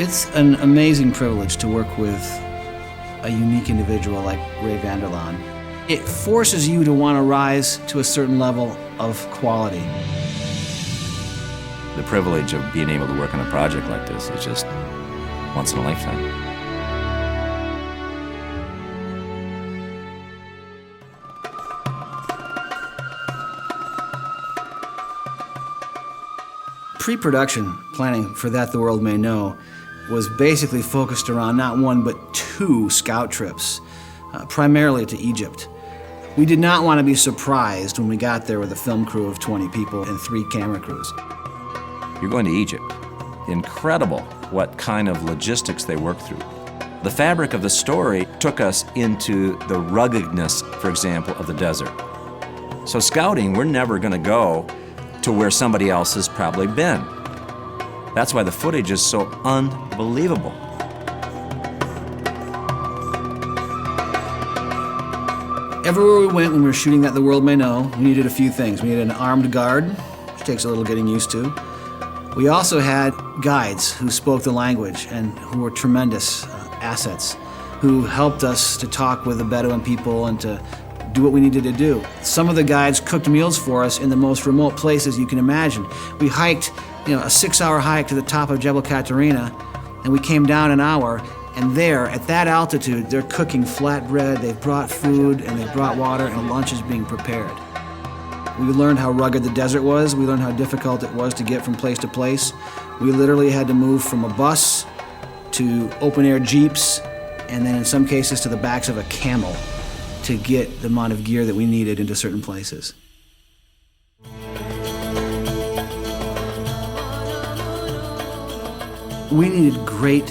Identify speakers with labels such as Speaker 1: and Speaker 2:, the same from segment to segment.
Speaker 1: It's an amazing privilege to work with a unique individual like Ray Vander Laan. It forces you to want to rise to a certain level of quality.
Speaker 2: The privilege of being able to work on a project like this is just once in a lifetime.
Speaker 1: Pre-production planning for That the World May Know was basically focused around not one but two scout trips, primarily to Egypt. We did not want to be surprised when we got there with a film crew of 20 people and 3 camera crews.
Speaker 2: You're going to Egypt. Incredible what kind of logistics they work through. The fabric of the story took us into the ruggedness, for example, of the desert. So scouting, we're never going to go to where somebody else has probably been. That's why the footage is so unbelievable.
Speaker 1: Everywhere we went when we were shooting That the World May Know, we needed a few things. We needed an armed guard, which takes a little getting used to. We also had guides who spoke the language and who were tremendous assets, who helped us to talk with the Bedouin people and to do what we needed to do. Some of the guides cooked meals for us in the most remote places you can imagine. We hiked, a 6-hour hike to the top of Jebel Katerina, and we came down an hour, and there, at that altitude, they're cooking flatbread, they've brought food, and they've brought water, and lunch is being prepared. We learned how rugged the desert was. We learned how difficult it was to get from place to place. We literally had to move from a bus to open-air jeeps, and then in some cases to the backs of a camel to get the amount of gear that we needed into certain places. We needed great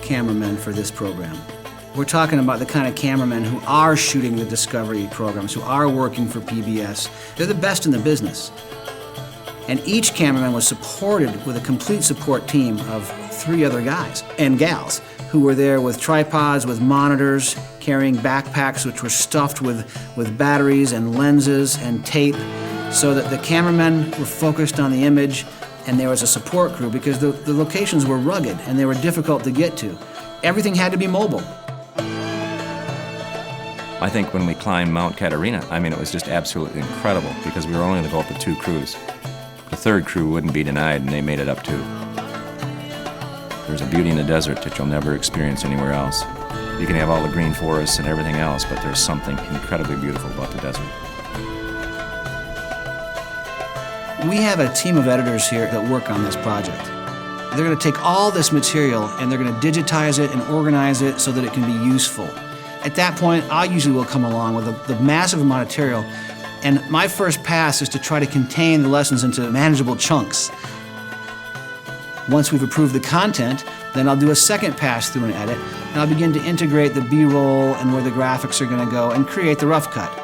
Speaker 1: cameramen for this program. We're talking about the kind of cameramen who are shooting the Discovery programs, who are working for PBS. They're the best in the business. And each cameraman was supported with a complete support team of 3 other guys and gals who were there with tripods, with monitors, carrying backpacks which were stuffed with batteries and lenses and tape, so that the cameramen were focused on the image and there was a support crew because the locations were rugged and they were difficult to get to. Everything had to be mobile.
Speaker 2: I think when we climbed Mount Katerina, it was just absolutely incredible because we were only going to go up with 2 crews. The 3rd crew wouldn't be denied, and they made it up too. There's a beauty in the desert that you'll never experience anywhere else. You can have all the green forests and everything else, but there's something incredibly beautiful about the desert.
Speaker 1: We have a team of editors here that work on this project. They're going to take all this material and they're going to digitize it and organize it so that it can be useful. At that point, I usually will come along with the massive amount of material, and my first pass is to try to contain the lessons into manageable chunks. Once we've approved the content, then I'll do a second pass through an edit, and I'll begin to integrate the B-roll and where the graphics are going to go and create the rough cut.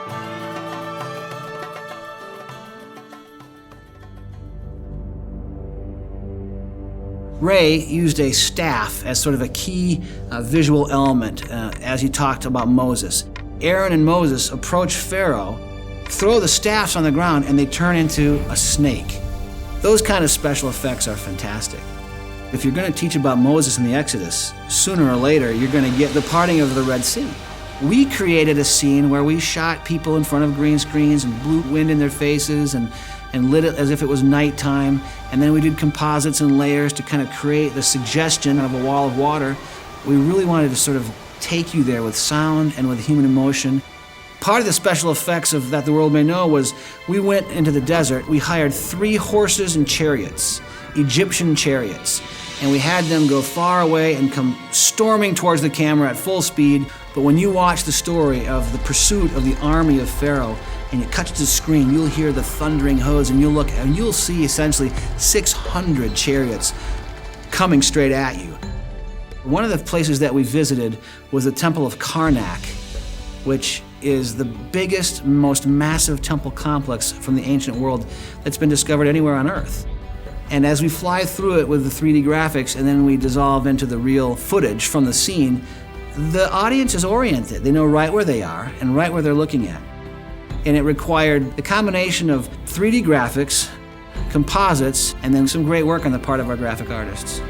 Speaker 1: Ray used a staff as sort of a key visual element as he talked about Moses. Aaron and Moses approach Pharaoh, throw the staffs on the ground, and they turn into a snake. Those kind of special effects are fantastic. If you're going to teach about Moses and the Exodus, sooner or later you're going to get the parting of the Red Sea. We created a scene where we shot people in front of green screens and blew wind in their faces and lit it as if it was nighttime, and then we did composites and layers to kind of create the suggestion of a wall of water. We really wanted to sort of take you there with sound and with human emotion. Part of the special effects of That the World May Know was we went into the desert, we hired 3 horses and chariots, Egyptian chariots, and we had them go far away and come storming towards the camera at full speed. But when you watch the story of the pursuit of the army of Pharaoh, and it cuts to the screen, you'll hear the thundering hooves, and you'll look and you'll see essentially 600 chariots coming straight at you. One of the places that we visited was the Temple of Karnak, which is the biggest, most massive temple complex from the ancient world that's been discovered anywhere on Earth. And as we fly through it with the 3D graphics and then we dissolve into the real footage from the scene, the audience is oriented. They know right where they are and right where they're looking at. And it required the combination of 3D graphics, composites, and then some great work on the part of our graphic artists.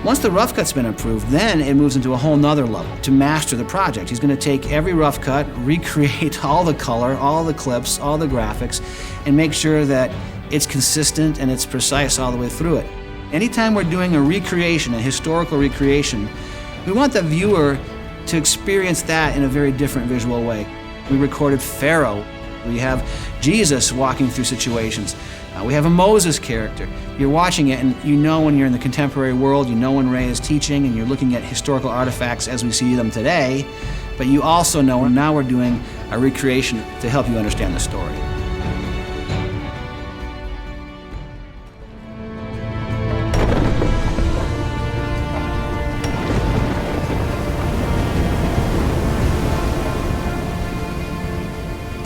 Speaker 1: Once the rough cut's been approved, then it moves into a whole nother level to master the project. He's going to take every rough cut, recreate all the color, all the clips, all the graphics, and make sure that it's consistent and it's precise all the way through it. Anytime we're doing a recreation, a historical recreation, we want the viewer to experience that in a very different visual way. We recorded Pharaoh. We have Jesus walking through situations. We have a Moses character. You're watching it and you know when you're in the contemporary world, you know when Ray is teaching and you're looking at historical artifacts as we see them today, but you also know now we're doing a recreation to help you understand the story.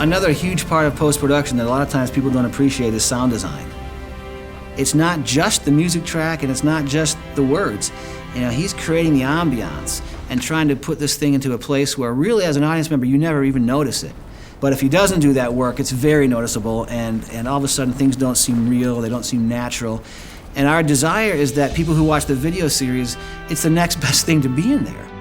Speaker 1: Another huge part of post-production that a lot of times people don't appreciate is sound design. It's not just the music track and it's not just the words. You know, he's creating the ambiance and trying to put this thing into a place where really as an audience member you never even notice it. But if he doesn't do that work, it's very noticeable and all of a sudden things don't seem real, they don't seem natural. And our desire is that people who watch the video series, it's the next best thing to be in there.